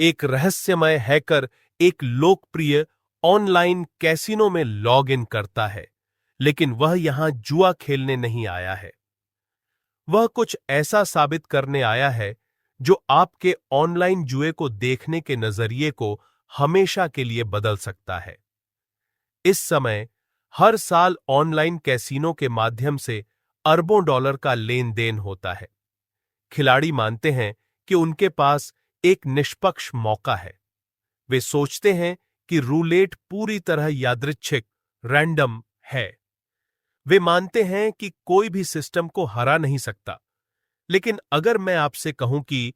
एक रहस्यमय हैकर एक लोकप्रिय ऑनलाइन कैसीनो में लॉग इन करता है, लेकिन वह यहां जुआ खेलने नहीं आया है। वह कुछ ऐसा साबित करने आया है जो आपके ऑनलाइन जुए को देखने के नजरिए को हमेशा के लिए बदल सकता है। इस समय हर साल ऑनलाइन कैसीनो के माध्यम से अरबों डॉलर का लेन देन होता है। खिलाड़ी मानते हैं कि उनके पास एक निष्पक्ष मौका है। वे सोचते हैं कि रूलेट पूरी तरह यादृच्छिक, रैंडम है। वे मानते हैं कि कोई भी सिस्टम को हरा नहीं सकता। लेकिन अगर मैं आपसे कहूं कि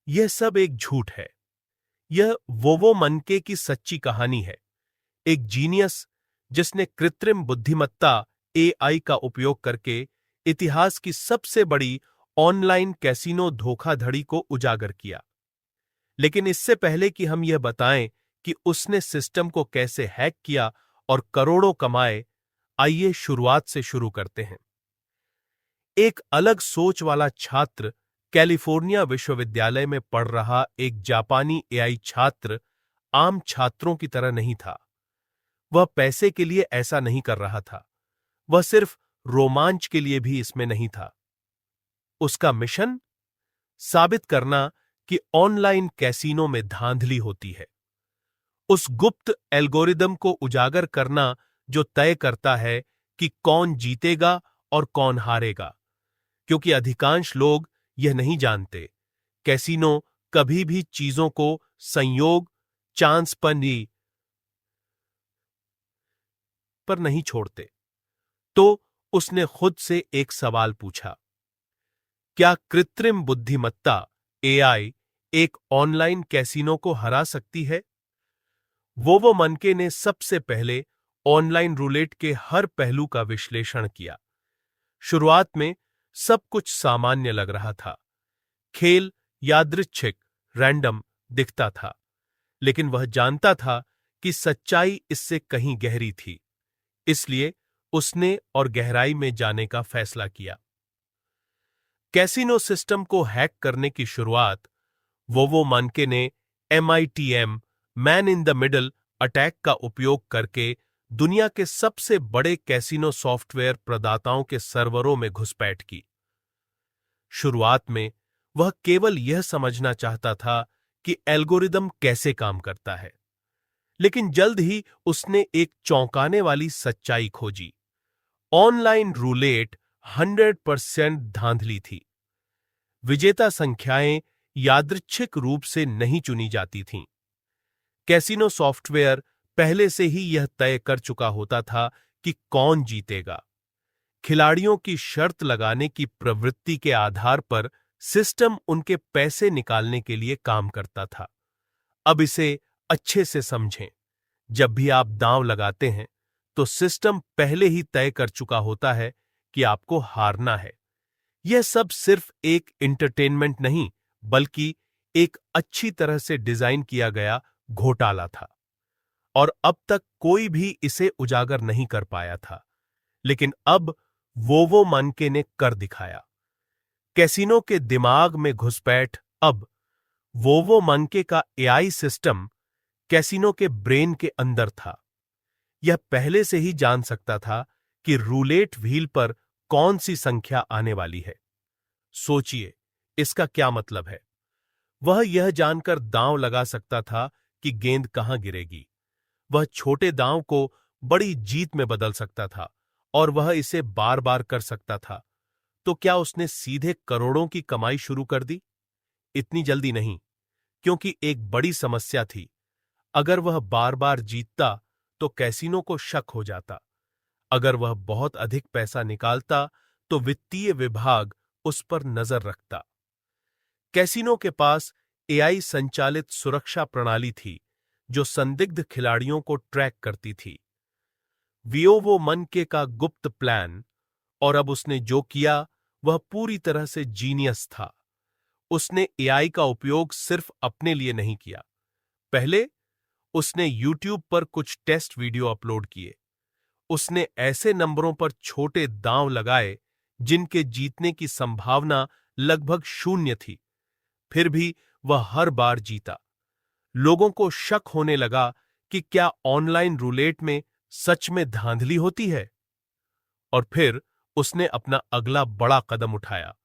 यह सब एक झूठ है, यह वोवो मनके की सच्ची कहानी है। एक जीनियस जिसने कृत्रिम बुद्धिमत्ता एआई का उपयोग करके इतिहास की सबसे बड़ी ऑनलाइन कैसीनो धोखाधड़ी को उजागर किया। लेकिन इससे पहले कि हम यह बताएं कि उसने सिस्टम को कैसे हैक किया और करोड़ों कमाए, आइए शुरुआत से शुरू करते हैं। एक अलग सोच वाला छात्र कैलिफोर्निया विश्वविद्यालय में पढ़ रहा एक जापानी एआई छात्र आम छात्रों की तरह नहीं था। वह पैसे के लिए ऐसा नहीं कर रहा था। वह सिर्फ रोमांच के लिए भी इसमें नहीं था। उसका मिशन साबित करना कि ऑनलाइन कैसीनो में धांधली होती है। उस गुप्त एल्गोरिदम को उजागर करना जो तय करता है कि कौन जीतेगा और कौन हारेगा, क्योंकि अधिकांश लोग यह नहीं जानते। कैसीनो कभी भी चीजों को संयोग, चांस पर नहीं छोड़ते। तो उसने खुद से एक सवाल पूछा, क्या कृत्रिम बुद्धिमत्ता एआई एक ऑनलाइन कैसीनो को हरा सकती है? वोवो मनके ने सबसे पहले ऑनलाइन रूलेट के हर पहलू का विश्लेषण किया। शुरुआत में सब कुछ सामान्य लग रहा था। खेल यादृच्छिक, रैंडम दिखता था, लेकिन वह जानता था कि सच्चाई इससे कहीं गहरी थी। इसलिए उसने और गहराई में जाने का फैसला किया। कैसीनो सिस्टम को हैक करने की शुरुआत वोवो मनके ने MITM man in the middle attack का उपयोग करके दुनिया के सबसे बड़े कैसीनो सॉफ्टवेयर प्रदाताओं के सर्वरों में घुसपैठ की। शुरुआत में वह केवल यह समझना चाहता था कि एल्गोरिदम कैसे काम करता है, लेकिन जल्द ही उसने एक चौंकाने वाली सच्चाई खोजी। ऑनलाइन रूलेट 100% धांधली थी। विजेता संख्याएं यादृच्छिक रूप से नहीं चुनी जाती थीं। कैसीनो सॉफ्टवेयर पहले से ही यह तय कर चुका होता था कि कौन जीतेगा। खिलाड़ियों की शर्त लगाने की प्रवृत्ति के आधार पर सिस्टम उनके पैसे निकालने के लिए काम करता था। अब इसे अच्छे से समझें। जब भी आप दांव लगाते हैं, तो सिस्टम पहले ही तय कर चुका होता है कि आपको हारना है। यह सब सिर्फ एक एंटरटेनमेंट नहीं, बल्कि एक अच्छी तरह से डिजाइन किया गया घोटाला था। और अब तक कोई भी इसे उजागर नहीं कर पाया था, लेकिन अब वोवो मनके ने कर दिखाया। कैसीनो के दिमाग में घुसपैठ। अब वोवो मनके का एआई सिस्टम कैसीनो के ब्रेन के अंदर था। यह पहले से ही जान सकता था कि रूलेट व्हील पर कौन सी संख्या आने वाली है। सोचिए, इसका क्या मतलब है? वह यह जानकर दांव लगा सकता था कि गेंद कहां गिरेगी। वह छोटे दांव को बड़ी जीत में बदल सकता था, और वह इसे बार बार कर सकता था। तो क्या उसने सीधे करोड़ों की कमाई शुरू कर दी? इतनी जल्दी नहीं, क्योंकि एक बड़ी समस्या थी। अगर वह बार बार जीतता तो कैसीनो को शक हो जाता। अगर वह बहुत अधिक पैसा निकालता तो वित्तीय विभाग उस पर नजर रखता। कैसीनो के पास एआई संचालित सुरक्षा प्रणाली थी जो संदिग्ध खिलाड़ियों को ट्रैक करती थी। वोवो मनके का गुप्त प्लान, और अब उसने जो किया वह पूरी तरह से जीनियस था। उसने एआई का उपयोग सिर्फ अपने लिए नहीं किया। पहले उसने YouTube पर कुछ टेस्ट वीडियो अपलोड किए। उसने ऐसे नंबरों पर छोटे दांव लगाए जिनके जीतने की संभावना लगभग 0 थी। फिर भी वह हर बार जीता। लोगों को शक होने लगा कि क्या ऑनलाइन रूलेट में सच में धांधली होती है। और फिर उसने अपना अगला बड़ा कदम उठाया।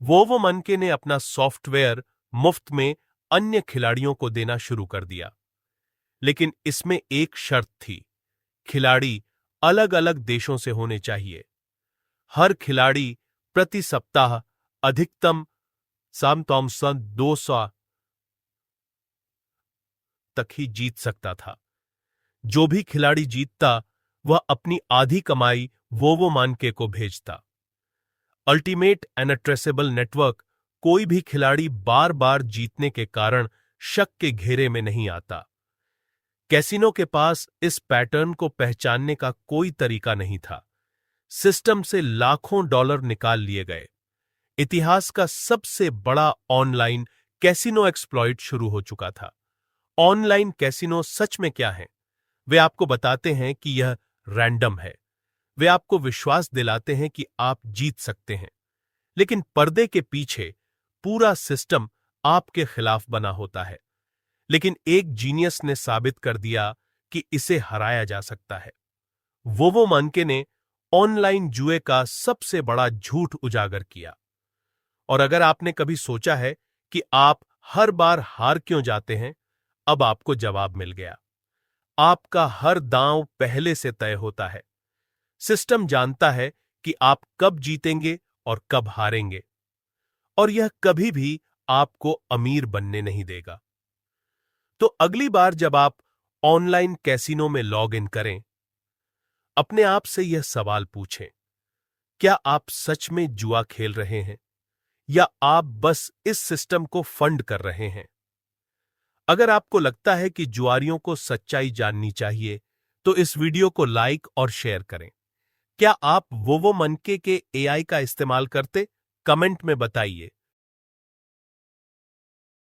वो मनके ने अपना सॉफ्टवेयर मुफ्त में अन्य खिलाड़ियों को देना शुरू कर दिया। लेकिन इसमें एक शर्त थी, खिलाड़ी अलग अलग देशों से होने चाहिए। हर खिलाड़ी प्रति सप्ताह अधिकतम सैम थॉम्सन 200 तक ही जीत सकता था। जो भी खिलाड़ी जीतता वह अपनी आधी कमाई वो मानके को भेजता। अल्टीमेट अनट्रेसेबल नेटवर्क कोई भी खिलाड़ी बार बार जीतने के कारण शक के घेरे में नहीं आता। कैसीनो के पास इस पैटर्न को पहचानने का कोई तरीका नहीं था। सिस्टम से लाखों डॉलर निकाल लिए गए। इतिहास का सबसे बड़ा ऑनलाइन कैसीनो एक्सप्लॉइट शुरू हो चुका था। ऑनलाइन कैसीनो सच में क्या है? वे आपको बताते हैं कि यह रैंडम है। वे आपको विश्वास दिलाते हैं कि आप जीत सकते हैं, लेकिन पर्दे के पीछे पूरा सिस्टम आपके खिलाफ बना होता है। लेकिन एक जीनियस ने साबित कर दिया कि इसे हराया जा सकता है। वो मनके ने ऑनलाइन जुए का सबसे बड़ा झूठ उजागर किया। और अगर आपने कभी सोचा है कि आप हर बार हार क्यों जाते हैं, अब आपको जवाब मिल गया। आपका हर दांव पहले से तय होता है। सिस्टम जानता है कि आप कब जीतेंगे और कब हारेंगे, और यह कभी भी आपको अमीर बनने नहीं देगा। तो अगली बार जब आप ऑनलाइन कैसीनो में लॉग इन करें, अपने आप से यह सवाल पूछें, क्या आप सच में जुआ खेल रहे हैं या आप बस इस सिस्टम को फंड कर रहे हैं? अगर आपको लगता है कि जुआरियों को सच्चाई जाननी चाहिए, तो इस वीडियो को लाइक और शेयर करें। क्या आप वो मनके के एआई का इस्तेमाल करते? कमेंट में बताइए।